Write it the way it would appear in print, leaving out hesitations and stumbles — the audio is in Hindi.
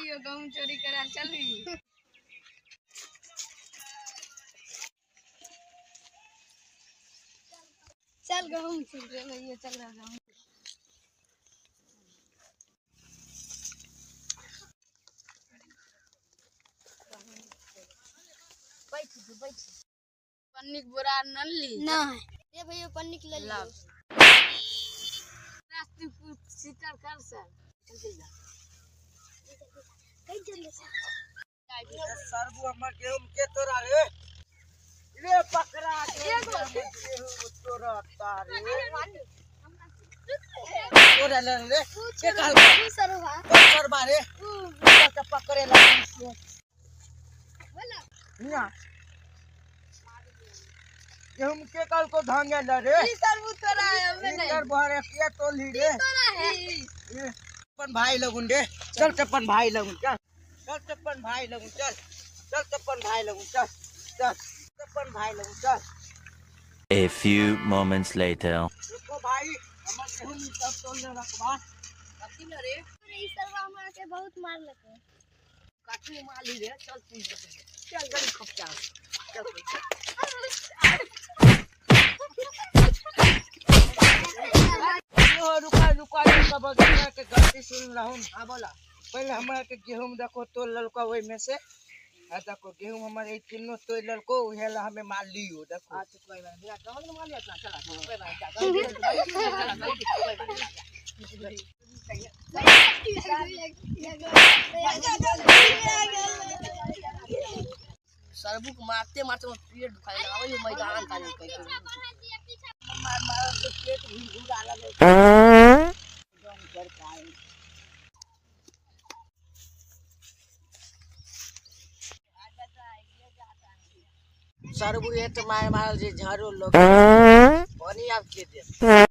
भैया गेहूं चोरी करा चली। चल गेहूं चल रे भैया चल रहा गेहूं। बैठ पन्नी बोरा न ली ना ये भैया पन्नी ले लो। रास्ते सीटर कर सर चल जा कहीं चल जा सर वो हमर गेहूं के तोरा रे रे पकड़ा गेहूं तोरा तारे तोरा ले रे के काल सरवा सरवा रे तो पकड़े ला बोला ना गेहूं के काल को धांगे ला रे ई सर वो तोरा है हमने नहीं कर बाहर के तो ली रे तोरा है अपन भाई लगुन रे चल चप्पन भाई लगुन चल चल चप्पन भाई लगुन चल चल चप्पन भाई लगुन चल चल चप्पन भाई लगुन चल। A few moments later. रुको भाई हमर गेहूं सब तोड़ ले रखबा कथि न रे ई सरवा हमरा के बहुत मार लेते काठी मार ली रे चल तू चल गली खपचा चल रुका रुका रुका बगल के गलती सुन रहूं। हां बोला पहले हमरा के गेहूं देखो तोड़ ललका ओइ में से आ देखो गेहूं हमारे एक किलो तोड़ ललको उहेला हमें मार लियो देखो अच्छा कोई बात नहीं कौन ने मार लिया इतना चला कोई बात सरबू को मारते मारते पेट दुखाने लगा वही मैदान था मार मार तो पेट घुरा लगे एकदम कर पाए सरबू ये तो मार मार जे झाड़ू लोग पानी आप के दे